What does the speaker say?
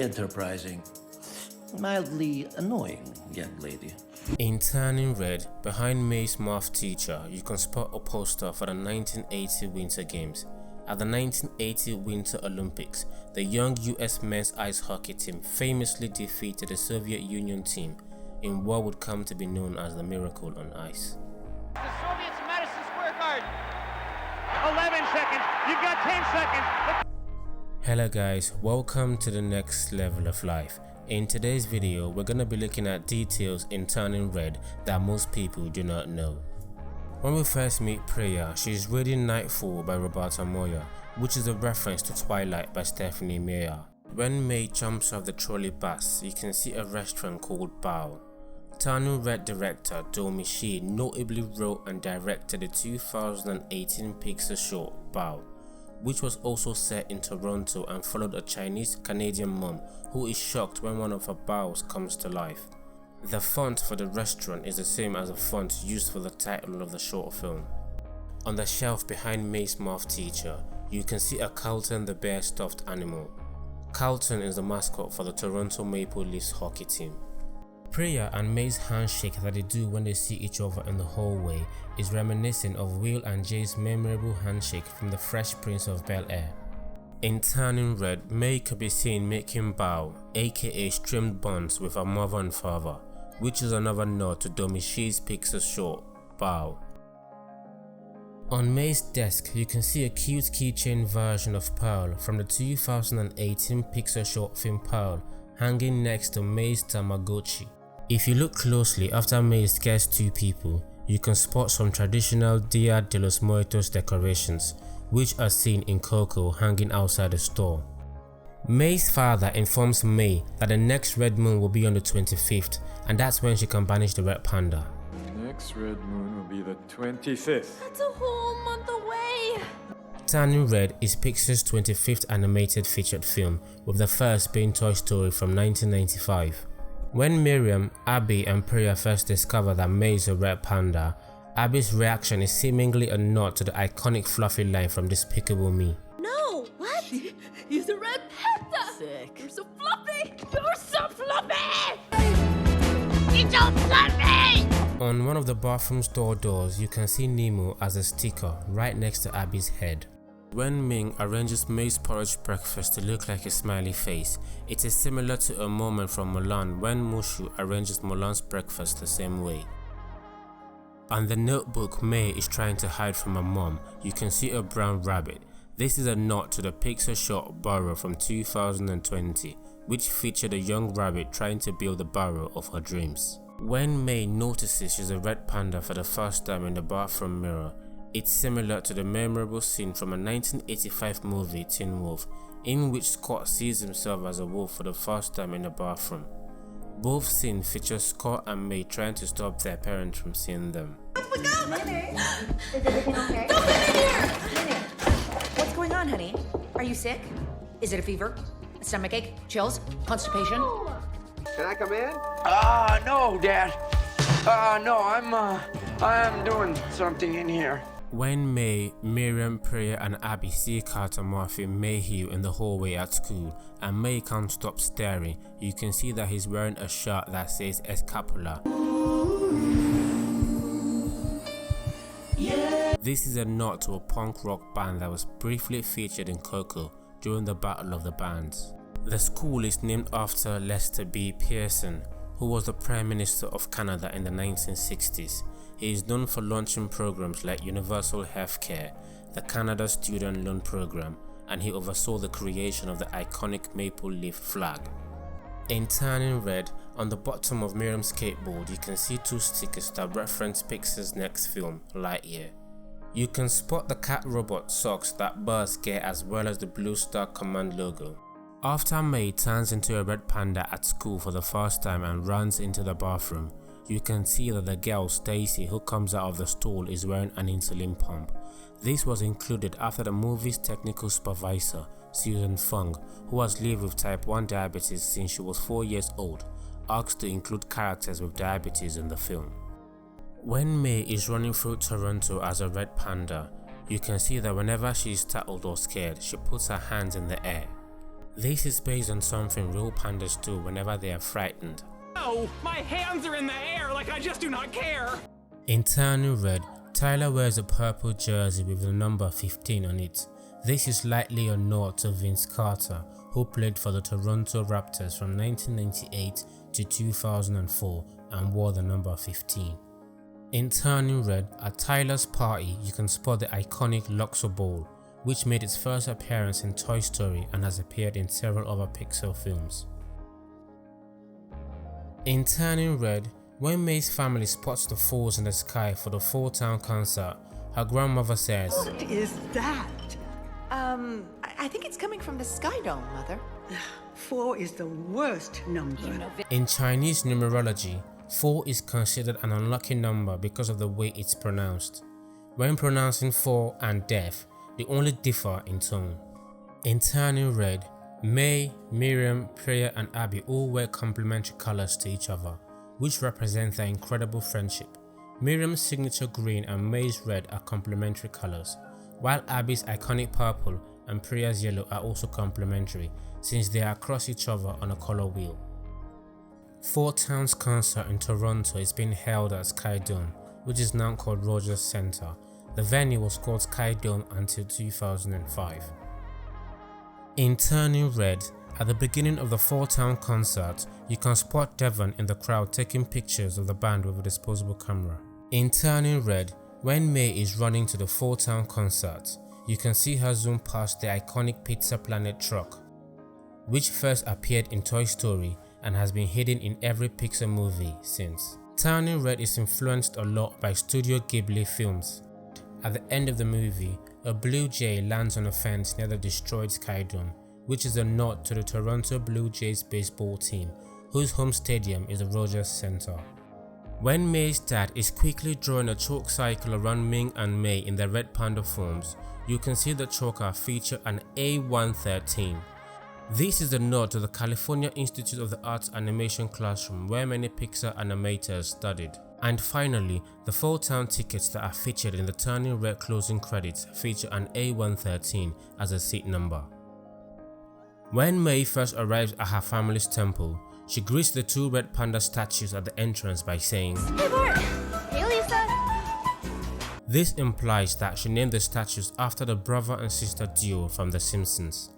Enterprising, mildly annoying young lady. In Turning Red, behind May's math teacher, you can spot a poster for the 1980 Winter Games. At the 1980 Winter Olympics, the young US men's ice hockey team famously defeated the Soviet Union team in what would come to be known as the Miracle on Ice. The Soviets in Madison Square Garden. 11 seconds. You've got 10 seconds. Hello guys, welcome to the next level of life. In today's video, we're going to be looking at details in Turning Red that most people do not know. When we first meet Priya, she is reading Nightfall by Roberta Moya, which is a reference to Twilight by Stephanie Meyer. When May jumps off the trolley bus, you can see a restaurant called Bao. Turning Red director Domee Shi notably wrote and directed the 2018 Pixar short Bao, which was also set in Toronto and followed a Chinese-Canadian mom who is shocked when one of her baos comes to life. The font for the restaurant is the same as the font used for the title of the short film. On the shelf behind May's math teacher, you can see a Carlton the bear stuffed animal. Carlton is the mascot for the Toronto Maple Leafs hockey team. Priya and May's handshake that they do when they see each other in the hallway is reminiscent of Will and Jay's memorable handshake from the Fresh Prince of Bel-Air. In Turning Red, May could be seen making bao, aka streamed buns, with her mother and father, which is another nod to Domee Shi's Pixar short, Bao. On May's desk, you can see a cute keychain version of Pearl from the 2018 Pixar short film Pearl hanging next to May's Tamagotchi. If you look closely after May scares two people, you can spot some traditional Dia de los Muertos decorations, which are seen in Coco hanging outside the store. May's father informs May that the next red moon will be on the 25th, and that's when she can banish the red panda. The next red moon will be the 25th. That's a whole month away! Turning Red is Pixar's 25th animated featured film, with the first being Toy Story from 1995. When Miriam, Abby and Priya first discover that May is a red panda, Abby's reaction is seemingly a nod to the iconic fluffy line from Despicable Me. No! What? He's a red panda! Sick. You're so fluffy! You're so fluffy! You're so fluffy! On one of the bathroom store doors, you can see Nemo as a sticker right next to Abby's head. When Ming arranges May's porridge breakfast to look like a smiley face, it is similar to a moment from Mulan when Mushu arranges Mulan's breakfast the same way. On the notebook May is trying to hide from her mom, you can see a brown rabbit. This is a nod to the Pixar short Burrow from 2020, which featured a young rabbit trying to build the burrow of her dreams. When May notices she's a red panda for the first time in the bathroom mirror, it's similar to the memorable scene from a 1985 movie Teen Wolf, in which Scott sees himself as a wolf for the first time in the bathroom. Both scenes feature Scott and May trying to stop their parents from seeing them. Off we go! Minnie, is everything okay? Don't get in here! Minnie, what's going on, honey? Are you sick? Is it a fever? A stomachache? Chills? Constipation? Can I come in? No, Dad. No, I'm doing something in here. When May, Miriam, Priya and Abby see Carter Murphy Mayhew in the hallway at school and May can't stop staring, you can see that he's wearing a shirt that says Escapula. Yeah. This is a nod to a punk rock band that was briefly featured in Coco during the Battle of the Bands. The school is named after Lester B. Pearson, who was the Prime Minister of Canada in the 1960s. He is known for launching programs like Universal Healthcare, the Canada Student Loan Program, and he oversaw the creation of the iconic maple leaf flag. In Turning Red, on the bottom of Miriam's skateboard, you can see two stickers that reference Pixar's next film, Lightyear. You can spot the cat robot socks that Buzz gets as well as the Blue Star Command logo. After May turns into a red panda at school for the first time and runs into the bathroom, you can see that the girl Stacy who comes out of the stall is wearing an insulin pump. This was included after the movie's technical supervisor, Susan Fung, who has lived with type 1 diabetes since she was 4 years old, asked to include characters with diabetes in the film. When May is running through Toronto as a red panda, you can see that whenever she is startled or scared, she puts her hands in the air. This is based on something real pandas do whenever they are frightened. Oh, my hands are in the air like I just do not care! In Turning Red, Tyler wears a purple jersey with the number 15 on it. This is likely a nod to Vince Carter, who played for the Toronto Raptors from 1998 to 2004 and wore the number 15. In Turning Red, at Tyler's party, you can spot the iconic Luxor Bowl, which made its first appearance in Toy Story and has appeared in several other Pixar films. In Turning Red, when May's family spots the falls in the sky for the Fall Town concert, her grandmother says, "What is that?" I think it's coming from the Sky Dome, Mother. 4 is the worst number. In Chinese numerology, 4 is considered an unlucky number because of the way it's pronounced. When pronouncing 4 and death, they only differ in tone. In Turning Red, May, Miriam, Priya and Abby all wear complementary colors to each other, which represent their incredible friendship. Miriam's signature green and May's red are complementary colors, while Abby's iconic purple and Priya's yellow are also complementary since they are across each other on a color wheel. Fall Town's concert in Toronto is being held at Sky Dome, which is now called Rogers Centre. The venue was called Sky Dome until 2005. In Turning Red, at the beginning of the Fall Town concert, you can spot Devon in the crowd taking pictures of the band with a disposable camera. In Turning Red, when May is running to the Fall Town concert, you can see her zoom past the iconic Pizza Planet truck, which first appeared in Toy Story and has been hidden in every Pixar movie since. Turning Red is influenced a lot by Studio Ghibli films. At the end of the movie, a blue jay lands on a fence near the destroyed Sky Dome, which is a nod to the Toronto Blue Jays baseball team, whose home stadium is the Rogers Centre. When May's dad is quickly drawing a chalk cycle around Ming and May in their red panda forms, you can see the chalker feature an A113. This is a nod to the California Institute of the Arts animation classroom where many Pixar animators studied. And finally, the Fall Town tickets that are featured in the Turning Red closing credits feature an A113 as a seat number. When May first arrives at her family's temple, she greets the 2 red panda statues at the entrance by saying, Hey Bart! Hey Lisa! This implies that she named the statues after the brother and sister duo from The Simpsons.